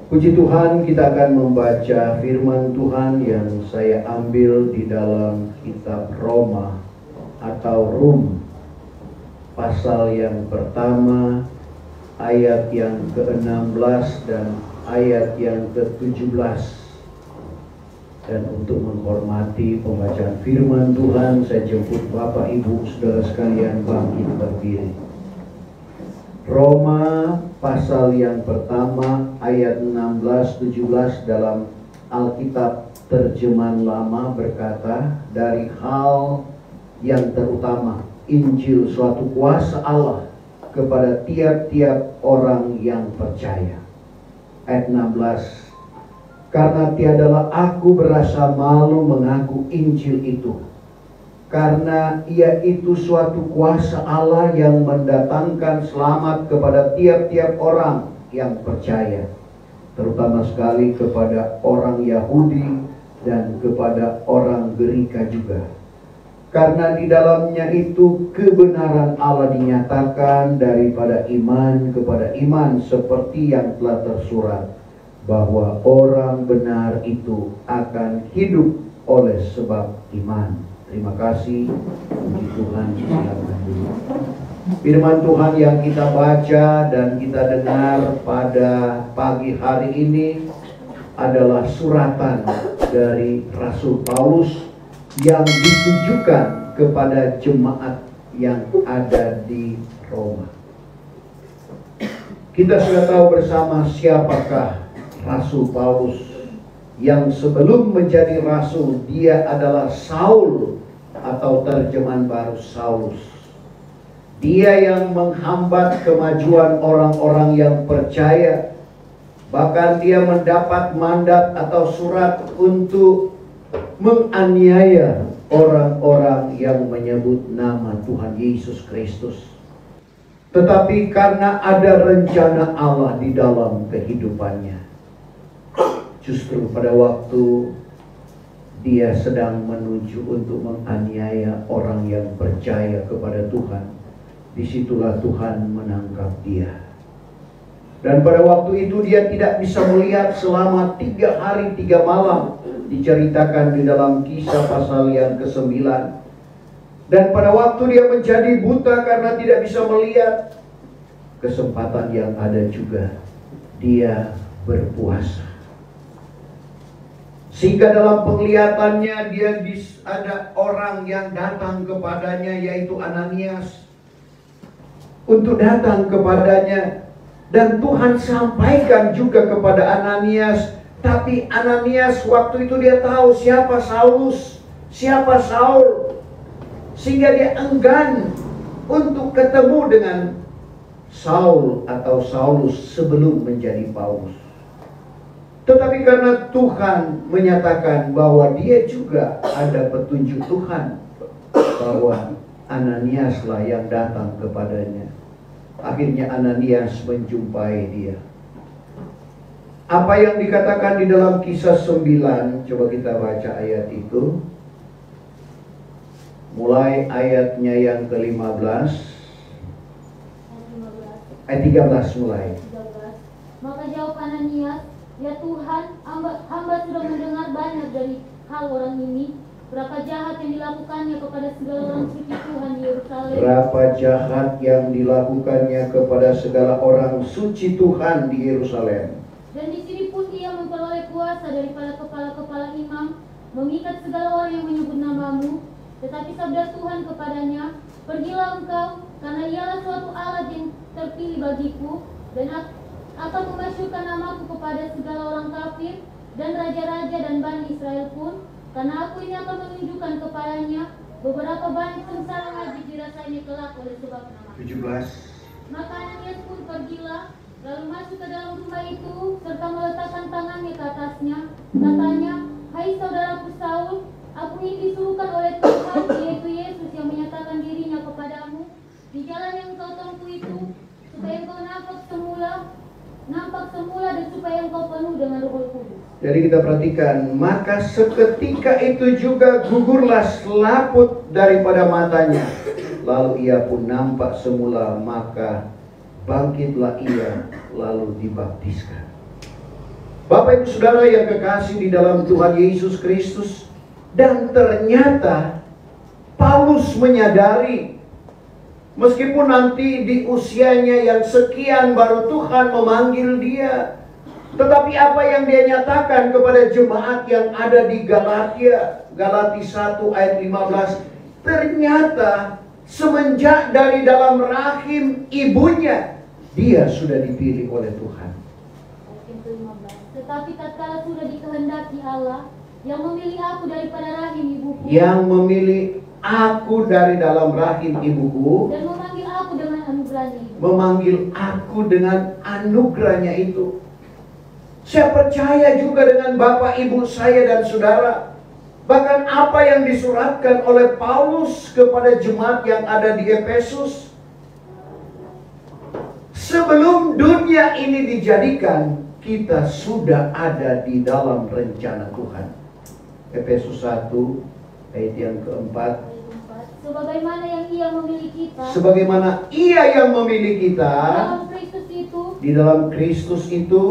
Puji Tuhan, kita akan membaca firman Tuhan yang saya ambil di dalam kitab Roma atau Rum, pasal yang pertama, ayat yang ke-16 dan ayat yang ke-17. Dan untuk menghormati pembacaan firman Tuhan, saya jemput Bapak Ibu Saudara sekalian bangkit berdiri. Roma pasal yang pertama ayat 16-17 dalam Alkitab terjemahan lama berkata, dari hal yang terutama Injil suatu kuasa Allah kepada tiap-tiap orang yang percaya. Ayat 16, karena tiadalah aku berasa malu mengaku Injil itu, karena ia itu suatu kuasa Allah yang mendatangkan selamat kepada tiap-tiap orang yang percaya, terutama sekali kepada orang Yahudi dan kepada orang Gerika juga. Karena di dalamnya itu kebenaran Allah dinyatakan daripada iman kepada iman, seperti yang telah tersurat, bahwa orang benar itu akan hidup oleh sebab iman. Terima kasih. Puji Tuhan, silakan dulu. Firman Tuhan yang kita baca dan kita dengar pada pagi hari ini adalah suratan dari Rasul Paulus yang ditujukan kepada jemaat yang ada di Roma. Kita sudah tahu bersama siapakah Rasul Paulus. Yang sebelum menjadi rasul, dia adalah Saul atau terjemahan baru Saulus. Dia yang menghambat kemajuan orang-orang yang percaya. Bahkan dia mendapat mandat atau surat untuk menganiaya orang-orang yang menyebut nama Tuhan Yesus Kristus. Tetapi karena ada rencana Allah di dalam kehidupannya, justru pada waktu dia sedang menuju untuk menganiaya orang yang percaya kepada Tuhan, disitulah Tuhan menangkap dia. Dan pada waktu itu dia tidak bisa melihat selama 3 hari 3 malam, diceritakan di dalam Kisah pasal yang ke-9. Dan pada waktu dia menjadi buta karena tidak bisa melihat, kesempatan yang ada juga dia berpuasa. Sehingga dalam penglihatannya dia ada orang yang datang kepadanya, yaitu Ananias, untuk datang kepadanya. Dan Tuhan sampaikan juga kepada Ananias. Tapi Ananias waktu itu dia tahu siapa Saulus, siapa Saul, sehingga dia enggan untuk ketemu dengan Saul atau Saulus sebelum menjadi Paulus. Tetapi karena Tuhan menyatakan bahwa dia juga ada petunjuk Tuhan, bahwa Ananiaslah yang datang kepadanya, akhirnya Ananias menjumpai dia. Apa yang dikatakan di dalam Kisah 9, coba kita baca ayat itu. Mulai ayatnya yang ke-15, ayat 13 mulai. Maka jawab Ananias, ya Tuhan, hamba sudah mendengar banyak dari hal orang ini, berapa jahat yang dilakukannya kepada segala orang suci Tuhan di Yerusalem. Berapa jahat yang dilakukannya kepada segala orang suci Tuhan di Yerusalem. Dan di sini pun ia memperoleh kuasa daripada kepala-kepala imam, mengikat segala orang yang menyebut namamu. Tetapi sabda Tuhan kepadanya, pergilah engkau, karena ialah suatu alat yang terpilih bagiku, dan akan memasyurkan namaku kepada segala orang kafir dan raja-raja dan Bani Israel pun, karena aku ini akan menunjukkan kepadanya beberapa banyak sengsara wajib dirasaini kelak oleh sebab namaku. 17. Maka Ananias pun pergilah, lalu masuk ke dalam rumah itu, serta meletakkan tangannya ke atasnya. Katanya, hai saudaraku Saul, aku ini disuruhkan oleh Tuhan, yaitu Yesus yang menyatakan dirinya kepadamu di jalan yang kau tempuh itu, supaya engkau nampak semula dan supaya engkau penuh dengan Roh Kudus. Jadi kita perhatikan, maka seketika itu juga gugurlah selaput daripada matanya. Lalu ia pun nampak semula, maka bangkitlah ia, lalu dibaptiskan. Bapak Ibu Saudara yang kekasih di dalam Tuhan Yesus Kristus, dan ternyata Paulus menyadari, meskipun nanti di usianya yang sekian baru Tuhan memanggil dia, tetapi apa yang dia nyatakan kepada jemaat yang ada di Galatia, Galati 1 ayat 15, ternyata semenjak dari dalam rahim ibunya, dia sudah dipilih oleh Tuhan. Ayat 15. Tetapi tatkala sudah dikehendaki Allah yang memilih aku daripada rahim ibuku, Yang memilih aku dari dalam rahim ibuku, dan memanggil aku dengan anugerahnya itu. memanggil aku dengan anugerahnya itu. Saya percaya juga dengan Bapak Ibu saya dan saudara, bahkan apa yang disuratkan oleh Paulus kepada jemaat yang ada di Efesus, sebelum dunia ini dijadikan, kita sudah ada di dalam rencana Tuhan. Efesus 1 ayat yang keempat. Sebagaimana yang Ia memilih kita, Sebagaimana Ia yang memilih kita dalam Kristus itu, di dalam Kristus itu,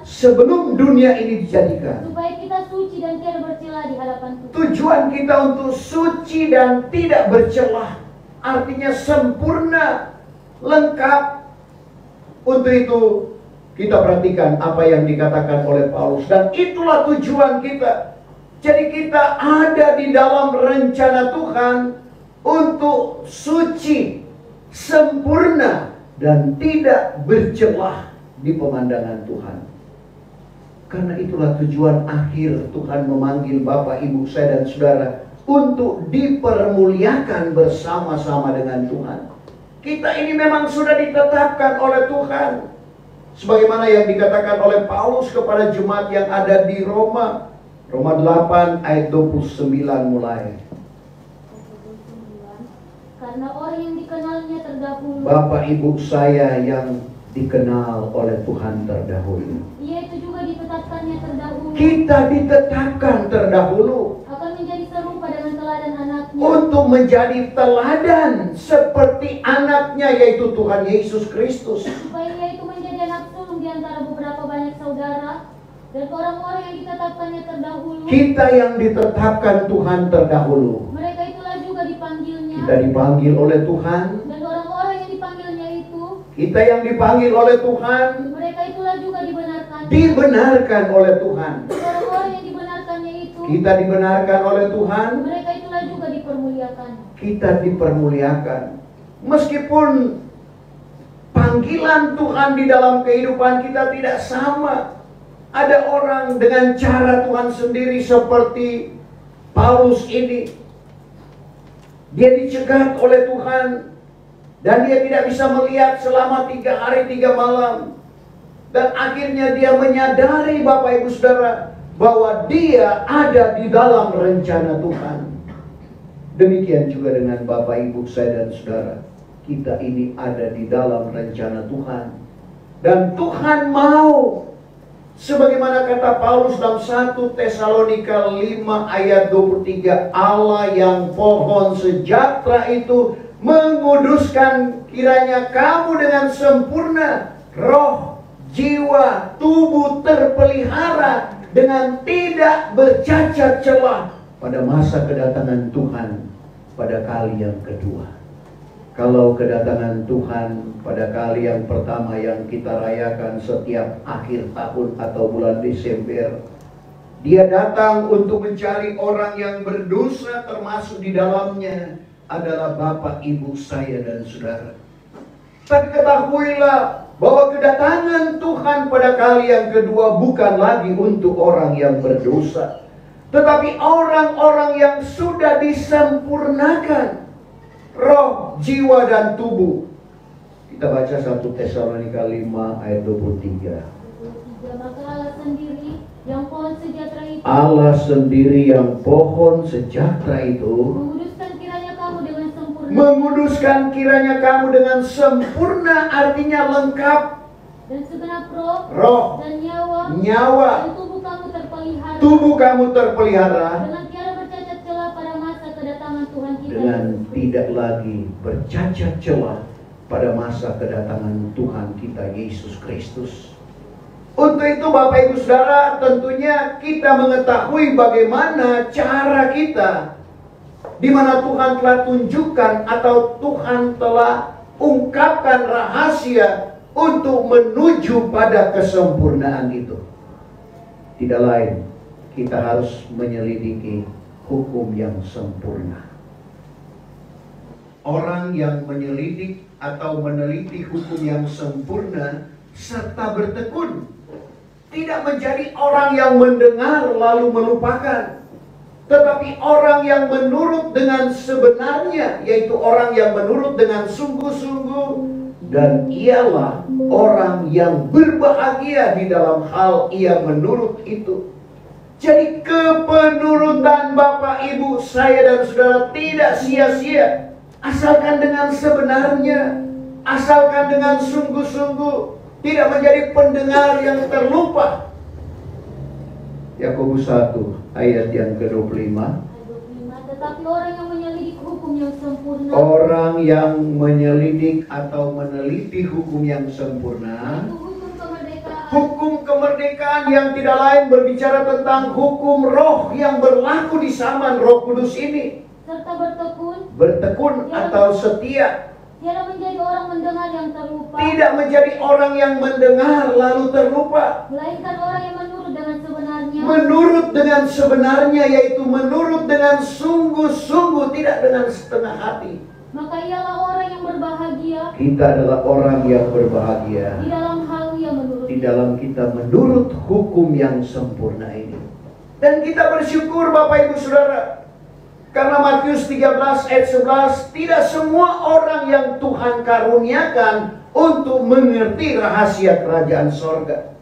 sebelum dunia ini dijadikan, supaya kita suci dan tiada bercela di hadapan Tuhan. Tujuan kita untuk suci dan tidak bercelah, artinya sempurna, lengkap. Untuk itu kita perhatikan apa yang dikatakan oleh Paulus, dan itulah tujuan kita. Jadi kita ada di dalam rencana Tuhan untuk suci, sempurna, dan tidak bercelah di pemandangan Tuhan. Karena itulah tujuan akhir Tuhan memanggil Bapak, Ibu, saya dan saudara untuk dipermuliakan bersama-sama dengan Tuhan. Kita ini memang sudah ditetapkan oleh Tuhan. Sebagaimana yang dikatakan oleh Paulus kepada jemaat yang ada di Roma. Roma 8 ayat 29 mulai. Karena orang yang dikenalnya terdahulu, Bapak Ibu saya yang dikenal oleh Tuhan terdahulu, Ia itu juga ditetapkannya terdahulu, kita ditetapkan terdahulu akan menjadi serupa dengan teladan anaknya, untuk menjadi teladan seperti anaknya, yaitu Tuhan Yesus Kristus. supaya Ia itu menjadi anak sulung di antara beberapa banyak saudara. Dan orang-orang yang ditetapkannya terdahulu, Kita yang ditetapkan Tuhan terdahulu, mereka itulah juga dipanggilnya. kita dipanggil oleh Tuhan. Dan orang-orang yang dipanggilnya itu, Kita yang dipanggil oleh Tuhan, mereka itulah juga dibenarkan oleh Tuhan. Dan orang-orang yang dibenarkannya itu, Kita dibenarkan oleh Tuhan, mereka itulah juga dipermuliakan. kita dipermuliakan. Meskipun panggilan Tuhan di dalam kehidupan kita tidak sama. Ada orang dengan cara Tuhan sendiri seperti Paulus ini. Dia dicegat oleh Tuhan dan dia tidak bisa melihat selama 3 hari 3 malam. Dan akhirnya dia menyadari, Bapak Ibu Saudara, bahwa dia ada di dalam rencana Tuhan. Demikian juga dengan Bapak Ibu saya dan saudara. Kita ini ada di dalam rencana Tuhan. Dan Tuhan mau, sebagaimana kata Paulus dalam 1 Tesalonika 5 ayat 23, Allah yang pohon sejahtera itu menguduskan kiranya kamu dengan sempurna, roh, jiwa, tubuh terpelihara dengan tidak bercacat celah pada masa kedatangan Tuhan pada kali yang kedua. Kalau kedatangan Tuhan pada kali yang pertama yang kita rayakan setiap akhir tahun atau bulan Desember, Dia datang untuk mencari orang yang berdosa, termasuk di dalamnya adalah Bapak, Ibu, saya dan saudara. Tapi ketahuilah bahwa kedatangan Tuhan pada kali yang kedua bukan lagi untuk orang yang berdosa, tetapi orang-orang yang sudah disempurnakan roh, jiwa, dan tubuh. Kita baca 1 Tesalonika 5 ayat 23. Maka Allah sendiri yang pohon sejahtera itu, Allah sendiri yang pohon sejahtera itu menguduskan kiranya kamu dengan sempurna. menguduskan kiranya kamu dengan sempurna, artinya lengkap. Dan segenap Roh, dan nyawa, nyawa, dan tubuh kamu terpelihara. tubuh kamu terpelihara Dengan tiada bercacat celah pada masa kedatangan Tuhan kita. dengan Yesus. tidak lagi bercacat celah pada masa kedatangan Tuhan kita Yesus Kristus. Untuk itu Bapak Ibu Saudara, tentunya kita mengetahui bagaimana cara kita, di mana Tuhan telah tunjukkan atau Tuhan telah ungkapkan rahasia untuk menuju pada kesempurnaan itu. Tidak lain, kita harus menyelidiki hukum yang sempurna. Orang yang menyelidik atau meneliti hukum yang sempurna serta bertekun, tidak menjadi orang yang mendengar lalu melupakan, tetapi orang yang menurut dengan sebenarnya, yaitu orang yang menurut dengan sungguh-sungguh, dan ialah orang yang berbahagia di dalam hal ia menurut itu. Jadi kepenurutan Bapak Ibu, saya dan saudara tidak sia-sia, asalkan dengan sebenarnya, asalkan dengan sungguh-sungguh, tidak menjadi pendengar yang terlupa. Yakobus 1 ayat yang ke-25. Tetapi orang yang menyelidik hukum yang sempurna, Orang yang menyelidik atau meneliti hukum yang sempurna, yaitu hukum kemerdekaan, hukum kemerdekaan yang tidak lain berbicara tentang hukum roh yang berlaku di zaman Roh Kudus ini. serta bertekun, Bertekun atau setia, tiada menjadi orang mendengar yang terlupa, tidak menjadi orang yang mendengar lalu terlupa, melainkan orang yang menurut dengan sebenarnya, menurut dengan sebenarnya, yaitu menurut dengan sungguh-sungguh, tidak dengan setengah hati. maka ialah orang yang berbahagia Kita adalah orang yang berbahagia di dalam hal yang menurut. di dalam kita menurut hukum yang sempurna ini. Dan kita bersyukur Bapak Ibu Saudara, karena Matius 13 ayat 11, tidak semua orang yang Tuhan karuniakan untuk mengerti rahasia kerajaan sorga.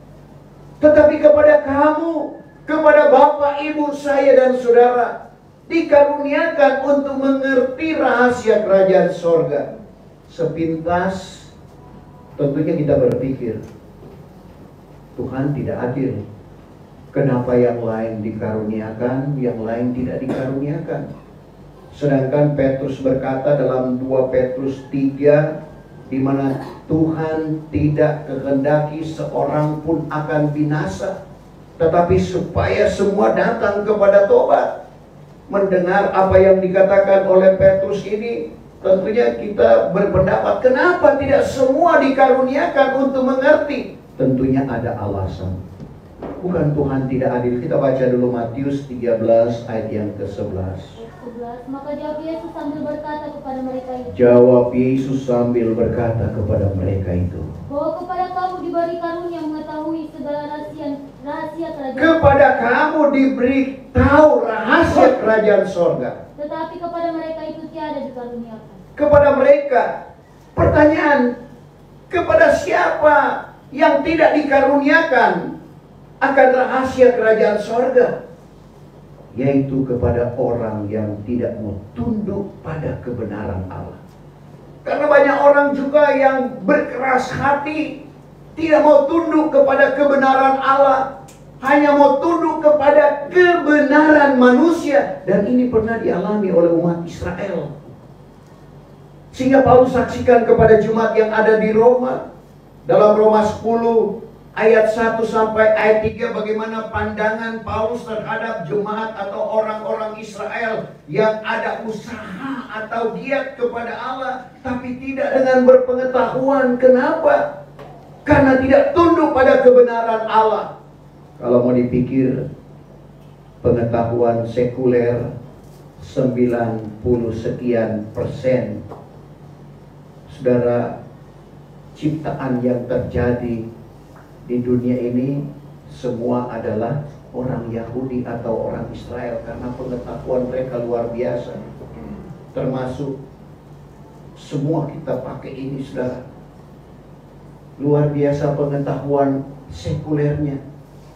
Tetapi kepada kamu, kepada Bapak, Ibu, saya dan saudara, dikaruniakan untuk mengerti rahasia kerajaan sorga. Sepintas tentunya kita berpikir, Tuhan tidak adil. Kenapa yang lain dikaruniakan, yang lain tidak dikaruniakan? Sedangkan Petrus berkata dalam 2 Petrus 3, di mana Tuhan tidak kehendaki seorang pun akan binasa, tetapi supaya semua datang kepada tobat. Mendengar apa yang dikatakan oleh Petrus ini, tentunya kita berpendapat, kenapa tidak semua dikaruniakan untuk mengerti? Tentunya ada alasan. Bukan Tuhan tidak adil. Kita baca dulu Matius 13 ayat yang ke-11. 11. Maka jawab Yesus sambil berkata kepada mereka itu, Jawab Yesus sambil berkata kepada mereka itu, bahwa kepada kamu diberi karunia mengetahui segala rahasia kerajaan, kepada kamu diberi tahu rahasia kerajaan sorga. tetapi kepada mereka itu tiada dikaruniakan. Kepada mereka, pertanyaan, kepada siapa yang tidak dikaruniakan akan rahasia kerajaan sorga? Yaitu kepada orang yang tidak mau tunduk pada kebenaran Allah. Karena banyak orang juga yang berkeras hati, tidak mau tunduk kepada kebenaran Allah, hanya mau tunduk kepada kebenaran manusia. Dan ini pernah dialami oleh umat Israel. Sehingga Paulus saksikan kepada jemaat yang ada di Roma, dalam Roma 10 ayat 1 sampai ayat 3, bagaimana pandangan Paulus terhadap jemaat atau orang-orang Israel yang ada usaha atau giat kepada Allah, tapi tidak dengan berpengetahuan. Kenapa? Karena tidak tunduk pada kebenaran Allah. Kalau mau dipikir, pengetahuan sekuler 90 sekian persen, saudara, ciptaan yang terjadi di dunia ini semua adalah orang Yahudi atau orang Israel, karena pengetahuan mereka luar biasa. Termasuk semua kita pakai ini, saudara, luar biasa pengetahuan sekulernya.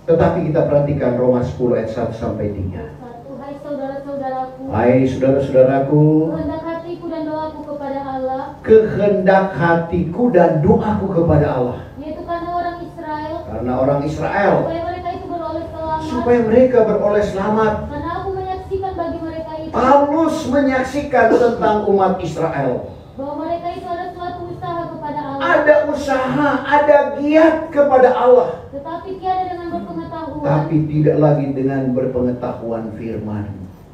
Tetapi kita perhatikan Roma 10 ayat 1 sampai 3. Hai saudara-saudaraku, Hai saudara-saudaraku, kehendak hatiku dan doaku kepada Allah, kehendak hatiku dan doaku kepada Allah, yaitu karena orang Israel, karena orang Israel, supaya mereka itu beroleh selamat, supaya mereka beroleh selamat. karena aku menyaksikan bagi mereka itu Paulus menyaksikan tentang umat Israel. bahwa mereka itu ada suatu usaha kepada Allah, Ada usaha, ada giat kepada Allah. Tetapi tiada dengan berpengetahuan. Tapi tidak lagi dengan berpengetahuan firman.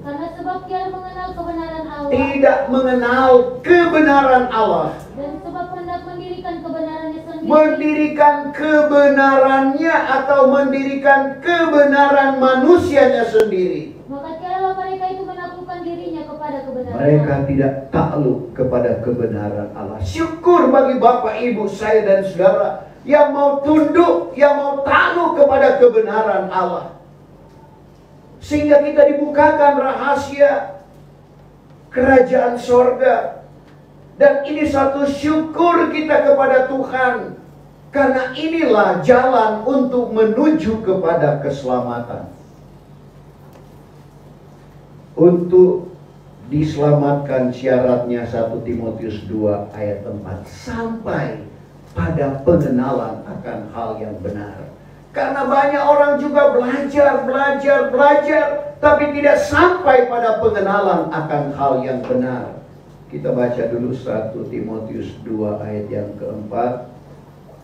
Karena sebab tiada mengenal kebenaran Allah. Tidak mengenal kebenaran Allah. Dan sebab hendak mendirikan kebenarannya sendiri. Mendirikan kebenarannya atau mendirikan kebenaran manusianya sendiri. Maka tiadalah mereka itu menaklukkan dirinya kepada kebenaran Mereka Allah. tidak takluk kepada kebenaran Allah. Syukur bagi Bapak, Ibu, saya dan saudara yang mau tunduk, yang mau takluk kepada kebenaran Allah. Sehingga kita dibukakan rahasia kerajaan sorga. Dan ini satu syukur kita kepada Tuhan. Karena inilah jalan untuk menuju kepada keselamatan. Untuk diselamatkan syaratnya 1 Timotius 2 ayat 4. Sampai pada pengenalan akan hal yang benar. Karena banyak orang juga belajar, tapi tidak sampai pada pengenalan akan hal yang benar. Kita baca dulu 1 Timotius 2 ayat yang keempat.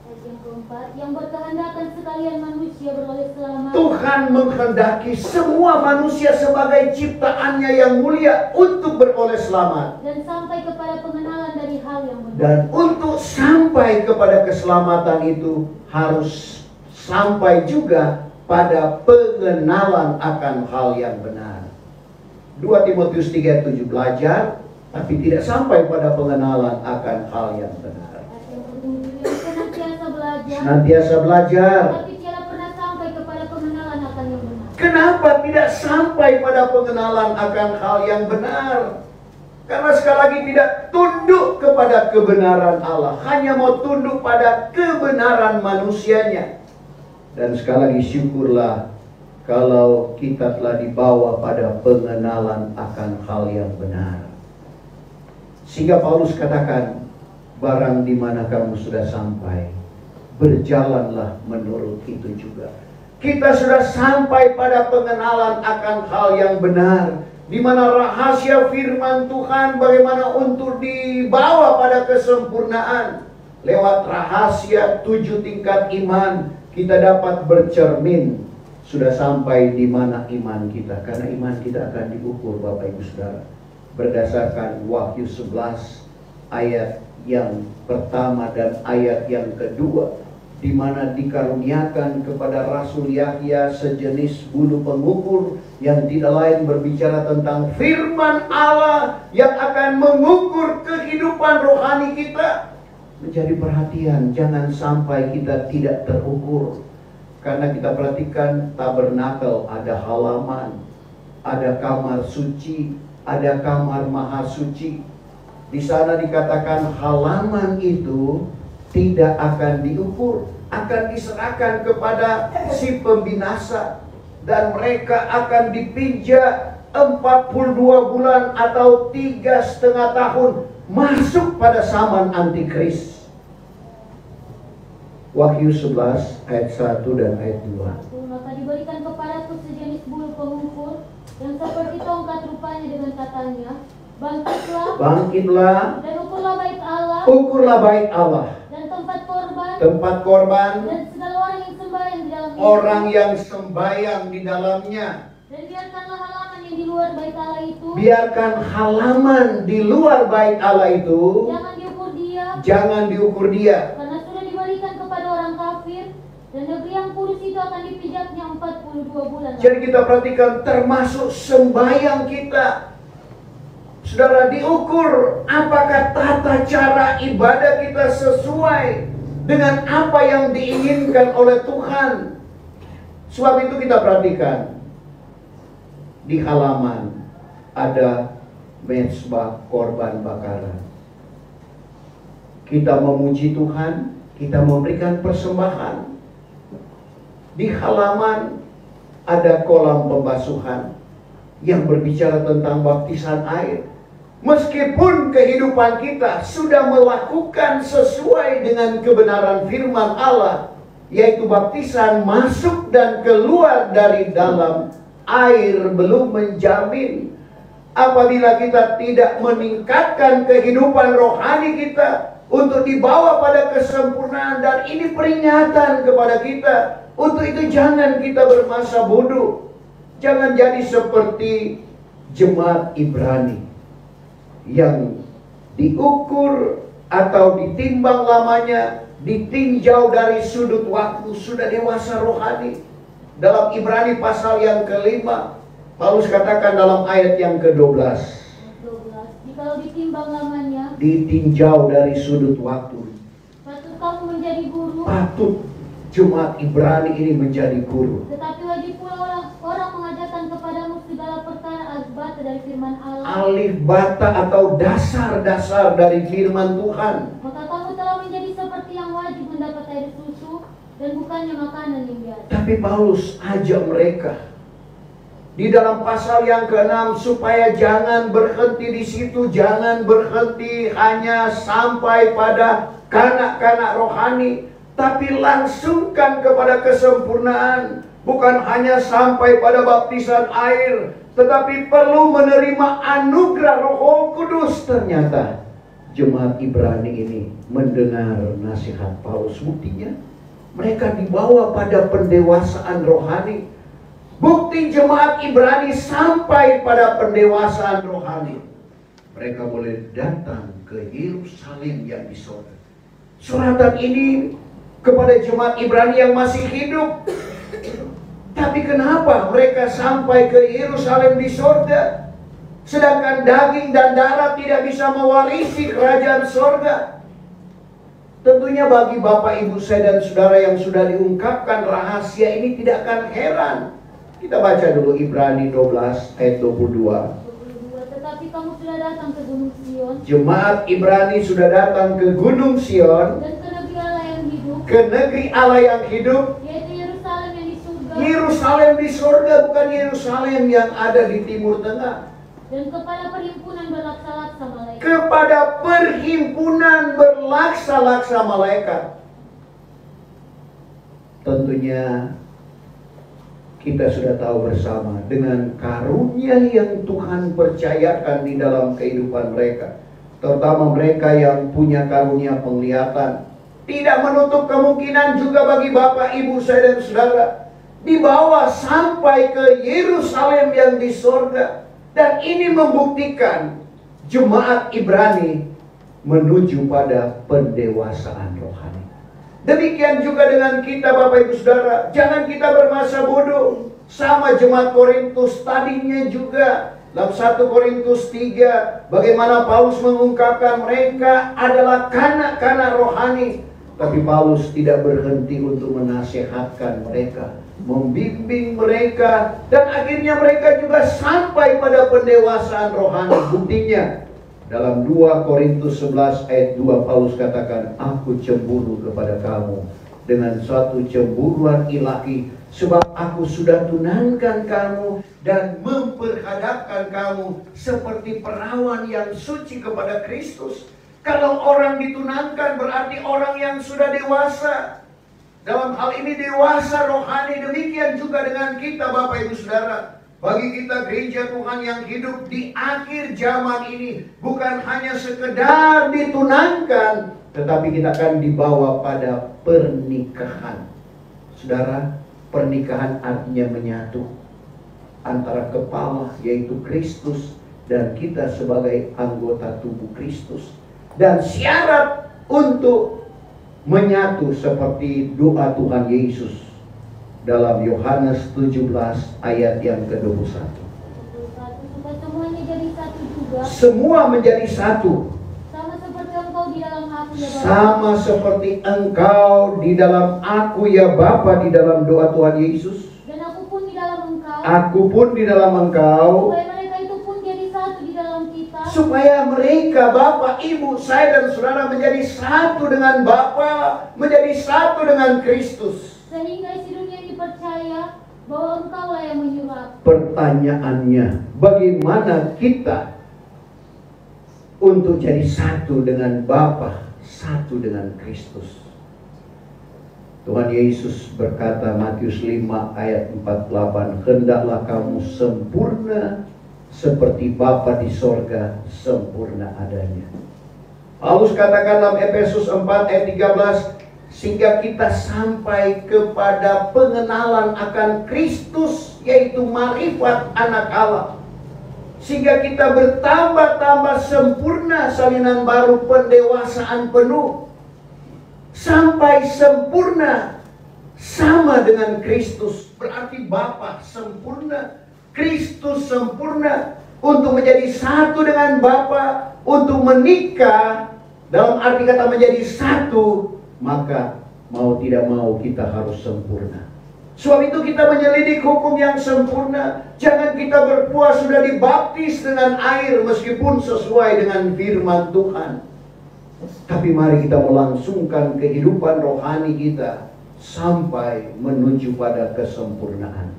Ayat yang keempat, yang berkehendakan sekalian manusia beroleh selamat. Tuhan menghendaki semua manusia sebagai ciptaannya yang mulia untuk beroleh selamat. Dan sampai kepada pengenalan dari hal yang benar. Dan untuk sampai kepada keselamatan itu harus sampai juga pada pengenalan akan hal yang benar. 2 Timotius 3:7 belajar, tapi tidak sampai pada pengenalan akan hal yang benar. Ayat yang ke-7, yang senantiasa belajar. Senantiasa belajar. Tapi tiada pernah sampai kepada pengenalan akan yang benar. Kenapa tidak sampai pada pengenalan akan hal yang benar? Karena sekali lagi tidak tunduk kepada kebenaran Allah. Hanya mau tunduk pada kebenaran manusianya. Dan sekali lagi syukurlah kalau kita telah dibawa pada pengenalan akan hal yang benar. Sehingga Paulus katakan, barang di mana kamu sudah sampai, berjalanlah menurut itu juga. Kita sudah sampai pada pengenalan akan hal yang benar, di mana rahasia firman Tuhan bagaimana untuk dibawa pada kesempurnaan. Lewat rahasia 7 tingkat iman, kita dapat bercermin sudah sampai di mana iman kita. Karena iman kita akan diukur, Bapak Ibu Saudara, berdasarkan Wahyu 11 ayat yang pertama dan ayat yang kedua, di mana dikaruniakan kepada Rasul Yahya sejenis bulu pengukur yang tidak lain berbicara tentang firman Allah yang akan mengukur kehidupan rohani kita. Menjadi perhatian, jangan sampai kita tidak terukur. Karena kita perhatikan tabernakel, ada halaman, ada kamar suci, ada kamar maha suci. Di sana dikatakan halaman itu tidak akan diukur, akan diserahkan kepada si pembinasa. Dan mereka akan dipijak 42 bulan atau 3,5 tahun masuk pada zaman antikris. Wahyu 11 ayat 1 dan ayat 2. Maka diberikan kepadaku sejenis bulu pengukur yang seperti tongkat rupanya dengan katanya, bangkitlah dan ukurlah bait Allah, bait Allah dan tempat korban dan segala orang yang sembahyang di dalamnya, orang yang sembahyang di dalamnya. Dan biarkanlah halaman yang di luar bait Allah itu, biarkan halaman di luar bait Allah itu jangan diukur dia, karena sudah diberikan kepada orang kafir, dan negeri yang kudus itu akan dipijaknya 42 bulan. Jadi kita perhatikan termasuk sembahyang kita. Saudara, diukur apakah tata cara ibadah kita sesuai dengan apa yang diinginkan oleh Tuhan. Sebab itu kita perhatikan di halaman ada mezbah korban bakaran. Kita memuji Tuhan, kita memberikan persembahan. Di halaman ada kolam pembasuhan yang berbicara tentang baptisan air. Meskipun kehidupan kita sudah melakukan sesuai dengan kebenaran firman Allah, yaitu baptisan masuk dan keluar dari dalam air, belum menjamin. Apabila kita tidak meningkatkan kehidupan rohani kita untuk dibawa pada kesempurnaan, dan ini peringatan kepada kita. Untuk itu jangan kita bermasa bodoh. Jangan jadi seperti jemaat Ibrani yang diukur atau ditimbang lamanya, ditinjau dari sudut waktu, sudah dewasa rohani. Dalam Ibrani pasal yang kelima, Paulus katakan dalam ayat yang ke-12, jikalau ditimbang lamanya, ditinjau dari sudut waktu. patut kamu menjadi guru. Patut jemaat Ibrani ini menjadi guru. Tetapi wajib pula orang mengajarkan kepadamu segala perkara alif bata dari firman Allah. Alif bata atau dasar-dasar dari firman Tuhan. Maka kamu telah menjadi seperti yang wajib mendapat air susu dan bukannya makanan yang biasa. Tapi Paulus ajak mereka di dalam pasal yang ke-6 supaya jangan berhenti di situ, jangan berhenti hanya sampai pada kanak-kanak rohani, tapi langsungkan kepada kesempurnaan. Bukan hanya sampai pada baptisan air, tetapi perlu menerima anugerah Roh Kudus. Ternyata jemaat Ibrani ini mendengar nasihat Paulus. Buktinya mereka dibawa pada pendewasaan rohani. Bukti jemaat Ibrani sampai pada pendewasaan rohani, mereka boleh datang ke Yerusalem yang di sorga. Suratan ini kepada jemaat Ibrani yang masih hidup. Tapi kenapa mereka sampai ke Yerusalem di sorga, sedangkan daging dan darah tidak bisa mewarisi kerajaan sorga? Tentunya bagi Bapak, Ibu, saya dan saudara yang sudah diungkapkan rahasia ini tidak akan heran. Kita baca dulu Ibrani 12 ayat 22. Tetapi kamu sudah datang ke Gunung Sion. Jemaat Ibrani sudah datang ke Gunung Sion. Dan ke negeri Allah yang hidup. Ke negeri Allah yang hidup. Yaitu Yerusalem yang di surga. Yerusalem di surga, bukan Yerusalem yang ada di Timur Tengah. Dan kepada perhimpunan berlaksa-laksa malaikat. Kepada perhimpunan berlaksa-laksa malaikat. Tentunya kita sudah tahu bersama dengan karunia yang Tuhan percayakan di dalam kehidupan mereka, terutama mereka yang punya karunia penglihatan. Tidak menutup kemungkinan juga bagi Bapak, Ibu, saya dan saudara dibawa sampai ke Yerusalem yang di sorga. Dan ini membuktikan jemaat Ibrani menuju pada pendewasaan rohani. Demikian juga dengan kita, Bapak, Ibu, saudara. Jangan kita bermasa bodoh. Sama jemaat Korintus tadinya juga. Dalam 1 Korintus 3, bagaimana Paulus mengungkapkan mereka adalah kanak-kanak rohani. Tapi Paulus tidak berhenti untuk menasihatkan mereka, membimbing mereka, dan akhirnya mereka juga sampai pada pendewasaan rohani. Buktinya dalam 2 Korintus 11 ayat 2, Paulus katakan, aku cemburu kepada kamu dengan suatu cemburuan ilahi, sebab aku sudah tunankan kamu dan memperhadapkan kamu seperti perawan yang suci kepada Kristus. Kalau orang ditunankan berarti orang yang sudah dewasa. Dalam hal ini dewasa rohani. Demikian juga dengan kita, Bapak, Ibu, saudara. Bagi kita gereja Tuhan yang hidup di akhir zaman ini, bukan hanya sekedar ditunangkan, tetapi kita akan dibawa pada pernikahan. Saudara, pernikahan artinya menyatu antara kepala, yaitu Kristus, dan kita sebagai anggota tubuh Kristus. Dan syarat untuk menyatu seperti doa Tuhan Yesus dalam Yohanes 17 ayat yang ke-21. Semuanya jadi satu juga. Semua menjadi satu. Sama seperti engkau di dalam aku, ya Bapa. Sama seperti engkau di dalam aku, ya Bapa, di dalam doa Tuhan Yesus. Dan aku pun di dalam engkau. Aku pun di dalam engkau. Supaya mereka itu pun jadi satu di dalam kita. Supaya mereka, Bapak, Ibu, saya dan saudara menjadi satu dengan Bapa, menjadi satu dengan Kristus. Sehingga isi dunia ini percaya bahwa engkau lah yang menyuruh aku. Pertanyaannya, bagaimana kita untuk jadi satu dengan Bapa, satu dengan Kristus? Tuhan Yesus berkata, Matius 5 ayat 48, hendaklah kamu sempurna seperti Bapa di sorga sempurna adanya. Paulus katakan dalam Efesus 4 ayat 13, sehingga kita sampai kepada pengenalan akan Kristus, yaitu marifat anak Allah. Sehingga kita bertambah-tambah sempurna, salinan baru pendewasaan penuh, sampai sempurna sama dengan Kristus. Berarti Bapa sempurna, Kristus sempurna, untuk menjadi satu dengan Bapa, untuk menikah, dalam arti kata menjadi satu, maka mau tidak mau kita harus sempurna. Sebab itu kita menyelidik hukum yang sempurna. Jangan kita berpuas sudah dibaptis dengan air meskipun sesuai dengan firman Tuhan. Tapi mari kita melangsungkan kehidupan rohani kita sampai menuju pada kesempurnaan.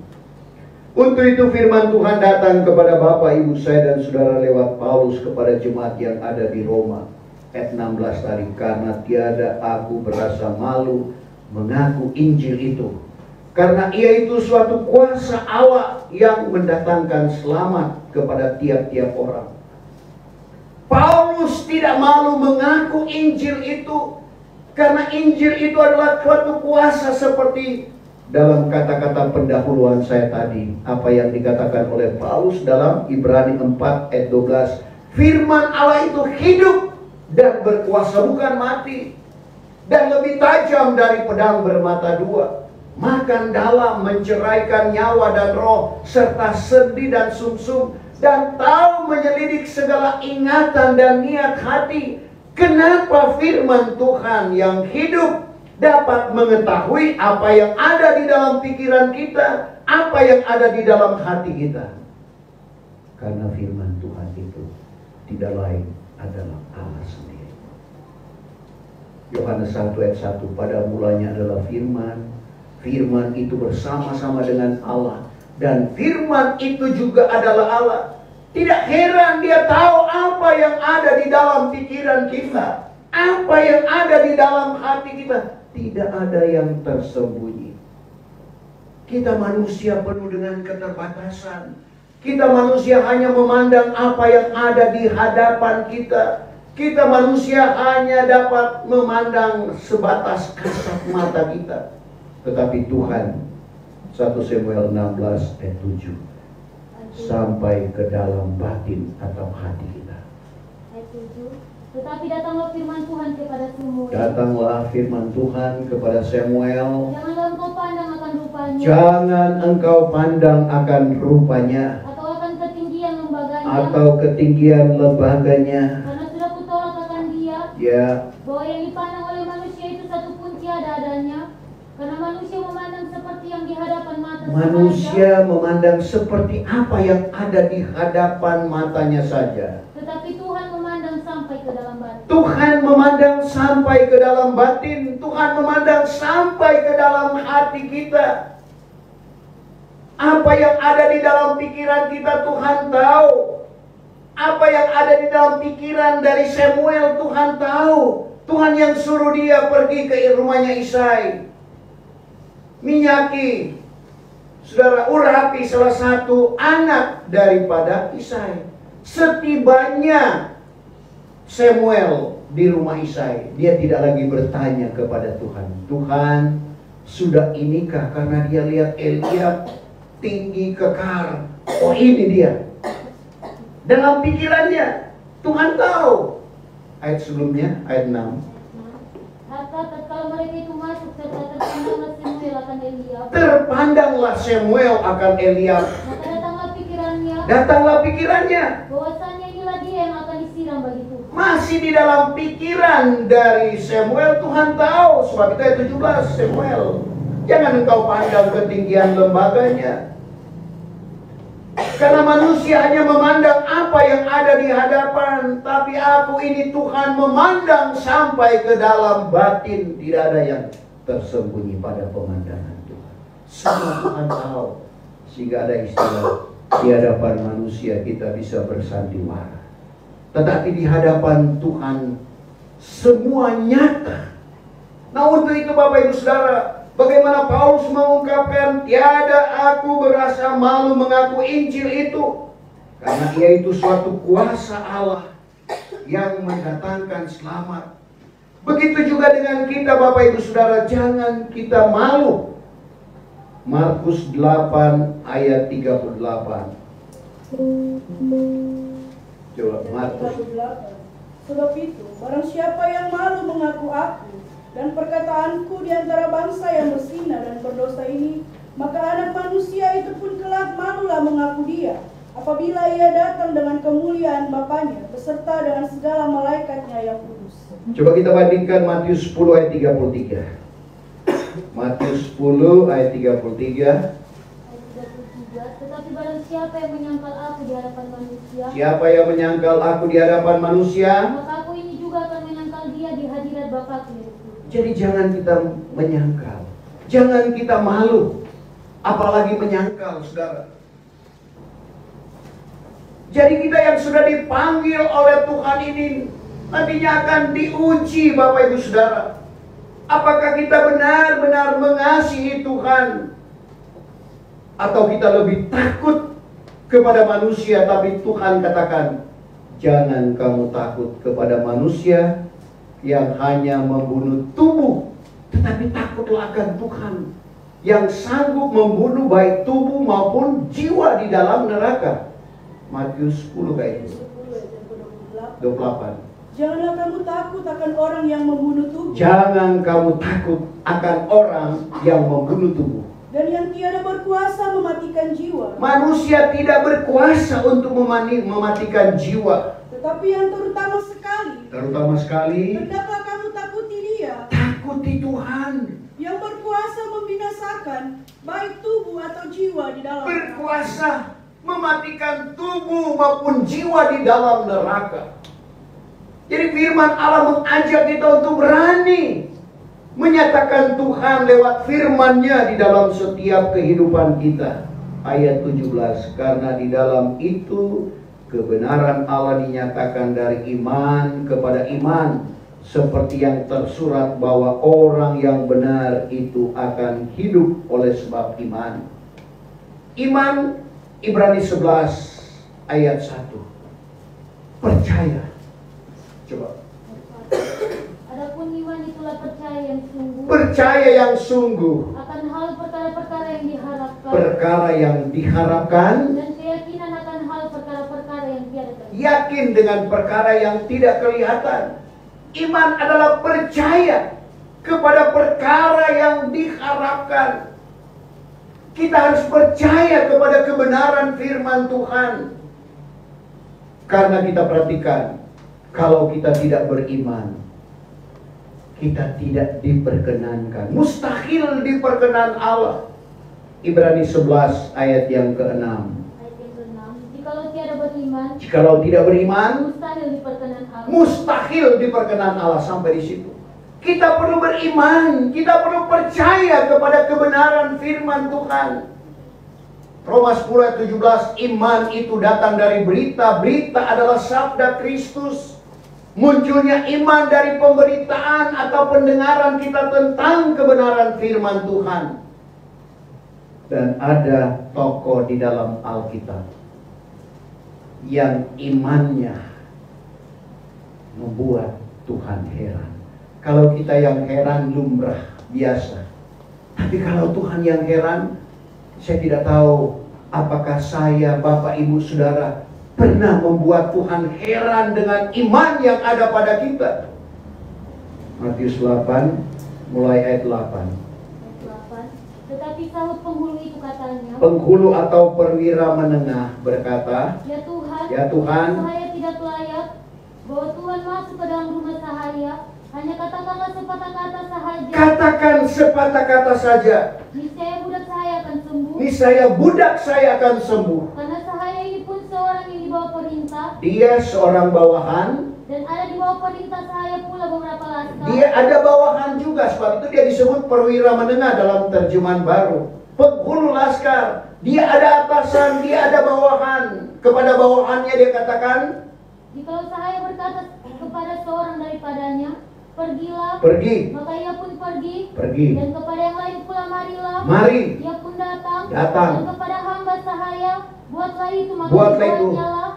Untuk itu firman Tuhan datang kepada Bapak, Ibu saya dan saudara lewat Paulus kepada jemaat yang ada di Roma. Ayat 16 tadi, karena tiada aku berasa malu mengaku Injil itu, karena ia itu suatu kuasa Allah yang mendatangkan selamat kepada tiap-tiap orang. Paulus tidak malu mengaku Injil itu, karena Injil itu adalah suatu kuasa, seperti dalam kata-kata pendahuluan saya tadi, apa yang dikatakan oleh Paulus dalam Ibrani 4 ayat 12. Firman Allah itu hidup dan berkuasa, bukan mati, dan lebih tajam dari pedang bermata dua, makan dalam, menceraikan nyawa dan roh, serta sendi dan sumsum, dan tahu menyelidik segala ingatan dan niat hati. Kenapa firman Tuhan yang hidup dapat mengetahui apa yang ada di dalam pikiran kita, apa yang ada di dalam hati kita? Karena firman Tuhan itu tidak lain adalah Allah sendiri. Yohanes 1 ayat 1, pada mulanya adalah firman, firman itu bersama-sama dengan Allah, dan firman itu juga adalah Allah. Tidak heran dia tahu apa yang ada di dalam pikiran kita, apa yang ada di dalam hati kita. Tidak ada yang tersembunyi. Kita manusia penuh dengan keterbatasan. Kita manusia hanya memandang apa yang ada di hadapan kita. Kita manusia hanya dapat memandang sebatas kasat mata kita. Tetapi Tuhan, 1 Samuel 16 ayat 7, sampai ke dalam batin atau hati kita. Ayat 7. Tetapi datanglah firman Tuhan kepada Samuel. Datanglah firman Tuhan kepada Samuel. Janganlah engkau pandang akan rupanya. Jangan engkau pandang akan rupanya. Atau akan ketinggian lembaganya. Atau ketinggian lembaganya. Karena sudah kutolak akan dia. Ya. Bahwa yang dipandang oleh manusia itu satu pun tiada adanya. Karena manusia memandang seperti yang di hadapan mata. Manusia memandang seperti apa yang ada di hadapan matanya saja. Tetapi Tuhan memandang sampai ke dalam batin. Tuhan memandang sampai ke dalam batin. Tuhan memandang sampai ke dalam hati kita. Apa yang ada di dalam pikiran kita Tuhan tahu. Apa yang ada di dalam pikiran dari Samuel Tuhan tahu. Tuhan yang suruh dia pergi ke rumahnya Isai, minyaki, saudara, urapi salah satu anak daripada Isai. Setibanya Samuel di rumah Isai, dia tidak lagi bertanya kepada Tuhan, Tuhan, sudah inikah? Karena dia lihat Eliab tinggi kekar. Oh, ini dia. Dalam pikirannya Tuhan tahu. Ayat sebelumnya, ayat 6. Harta tatkala mereka itu masuk, serta terpandanglah Samuel akan Eliab. Terpandanglah Samuel akan Eliab. Maka datanglah pikirannya. Datanglah pikirannya. Bahwasanya inilah dia yang akan disiram bagi Tuhan. Masih di dalam pikiran dari Samuel, Tuhan tahu. Sebab itu ayat 17, Samuel, jangan engkau pandang ketinggian lembaganya. Karena manusia hanya memandang apa yang ada di hadapan, tapi aku ini Tuhan memandang sampai ke dalam batin. Tidak ada yang tersembunyi pada pemandangan Tuhan. Semua Tuhan tahu. Sehingga ada istilah, di hadapan manusia kita bisa bersandiwara, tetapi di hadapan Tuhan semua nyata. Nah, untuk itu Bapak Ibu Saudara, bagaimana Paulus mengungkapkan, tiada aku berasa malu mengaku Injil itu, karena ia itu suatu kuasa Allah yang mendatangkan selamat. Begitu juga dengan kita Bapak Ibu Saudara, jangan kita malu. Markus 8 ayat 38. Coba Markus. Sebab itu, barang siapa yang malu mengaku aku dan perkataanku di antara bangsa yang bersinah dan berdosa ini, maka anak manusia itu pun kelak malulah mengaku dia, apabila ia datang dengan kemuliaan Bapanya beserta dengan segala malaikatnya yang kudus. Coba kita bandingkan Matius 10 ayat 33. Matius 10 ayat 33. Tetapi barang siapa yang menyangkal aku di hadapan manusia, Siapa yang menyangkal aku di hadapan manusia, maka aku ini juga akan menyangkal dia di hadirat Bapakku yang di surga. jadi jangan kita menyangkal, jangan kita malu, apalagi menyangkal, saudara. Jadi kita yang sudah dipanggil oleh Tuhan ini nantinya akan diuji, Bapak Ibu Saudara. Apakah kita benar-benar mengasihi Tuhan, atau kita lebih takut kepada manusia? Tapi Tuhan katakan, jangan kamu takut kepada manusia yang hanya membunuh tubuh, tetapi takutlah akan Tuhan yang sanggup membunuh baik tubuh maupun jiwa di dalam neraka. Matius 10 kayak itu 28. Janganlah kamu takut akan orang yang membunuh tubuh, Jangan kamu takut akan orang yang membunuh tubuh. dan yang tiada berkuasa mematikan jiwa, Manusia tidak berkuasa untuk mematikan jiwa. tetapi yang terutama sekali, hendaklah kamu takuti Dia Takuti Tuhan. yang berkuasa membinasakan baik tubuh atau jiwa di dalam neraka. Berkuasa mematikan tubuh maupun jiwa di dalam neraka. Jadi firman Allah mengajak kita untuk berani menyatakan Tuhan lewat firman-Nya di dalam setiap kehidupan kita. Ayat 17, karena di dalam itu kebenaran Allah dinyatakan dari iman kepada iman, seperti yang tersurat bahwa orang yang benar itu akan hidup oleh sebab iman. Iman, Ibrani 11 ayat 1. Percaya. Coba. Adapun iman itulah percaya yang sungguh Percaya yang sungguh akan hal perkara-perkara yang diharapkan, perkara yang diharapkan, dan keyakinan akan hal perkara-perkara yang tiada terlihat. yakin dengan perkara yang tidak kelihatan. Iman adalah percaya kepada perkara yang diharapkan. Kita harus percaya kepada kebenaran firman Tuhan. Karena kita perhatikan, kalau kita tidak beriman, kita tidak diperkenankan. Mustahil diperkenan Allah. Ibrani 11 ayat yang ke-6. Ayat yang ke-6, jikalau tiada beriman, Jikalau tidak beriman, mustahil diperkenan Allah. mustahil diperkenan Allah. Sampai di situ. Kita perlu beriman, kita perlu percaya kepada kebenaran firman Tuhan. Roma 10 ayat 17, iman itu datang dari berita. Berita adalah sabda Kristus. Munculnya iman dari pemberitaan atau pendengaran kita tentang kebenaran firman Tuhan. Dan ada tokoh di dalam Alkitab yang imannya membuat Tuhan heran. Kalau kita yang heran lumrah, biasa. Tapi kalau Tuhan yang heran, saya tidak tahu apakah saya, Bapak, Ibu, Saudara pernah membuat Tuhan heran dengan iman yang ada pada kita. Matius 8, mulai ayat 8. Ayat 8, tetapi sahut penghulu itu katanya, Penghulu atau perwira menengah berkata, Ya Tuhan, Ya Tuhan, sahaya tidak layak bahwa Tuhan masuk ke dalam rumah sahaya. Hanya katakanlah sepatah kata sahaja. katakan sepatah kata saja, Niscaya budak saya akan sembuh. niscaya budak saya akan sembuh. Karena sahaya ini pun seorang yang dibawa perintah, Dia seorang bawahan, dan ada di bawah perintah sahaya pula beberapa laskar. dia ada bawahan juga. Sebab itu dia disebut perwira menengah dalam terjemahan baru. Penghulu laskar, dia ada atasan, dia ada bawahan. Kepada bawahannya dia katakan, Jikalau sahaya berkata kepada seorang daripadanya, pergilah, pergi, maka ia pun pergi. pergi, Dan kepada yang lain pula, marilah, mari, ia pun datang. datang. Dan kepada hamba sahaya, buatlah itu, maka Buatlah itu. dibuatnyalah.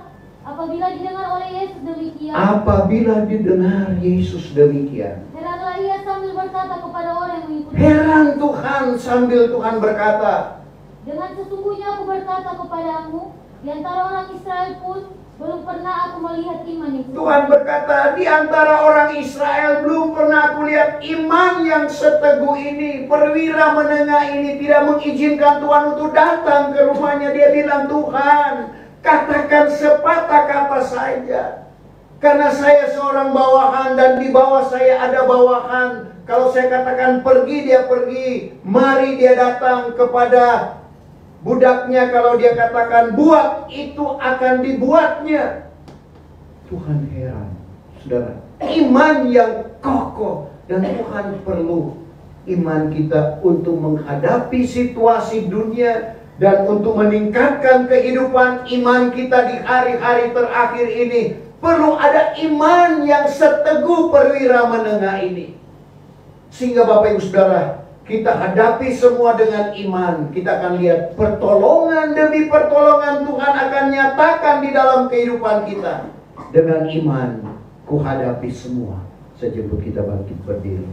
Apabila didengar oleh Yesus demikian, Apabila didengar Yesus demikian, heranlah ia sambil berkata kepada orang yang mengikuti. heran Tuhan sambil Tuhan berkata, Dengan sesungguhnya aku berkata kepadamu, di antara orang Israel pun belum pernah aku melihat iman yang Tuhan berkata, di antara orang Israel belum pernah aku lihat iman yang seteguh ini. Perwira menengah ini tidak mengizinkan Tuhan untuk datang ke rumahnya. Dia bilang, Tuhan, katakan sepatah kata saja. Karena saya seorang bawahan dan di bawah saya ada bawahan. Kalau saya katakan pergi, dia pergi. Mari, dia datang kepada budaknya. Kalau dia katakan buat, itu akan dibuatnya. Tuhan heran, saudara. Iman yang kokoh. Dan Tuhan perlu iman kita untuk menghadapi situasi dunia. Dan untuk meningkatkan kehidupan iman kita di hari-hari terakhir ini. Perlu ada iman yang seteguh perwira menengah ini. Sehingga Bapak Ibu Saudara, kita hadapi semua dengan iman. Kita akan lihat pertolongan demi pertolongan Tuhan akan nyatakan di dalam kehidupan kita. Dengan iman, ku hadapi semua. Sejemput kita bangkit berdiri,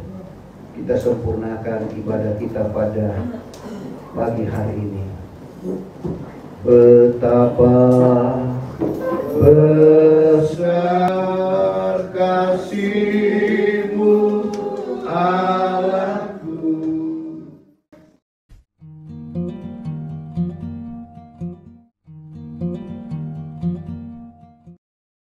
kita sempurnakan ibadah kita pada pagi hari ini. Betapa besar kasih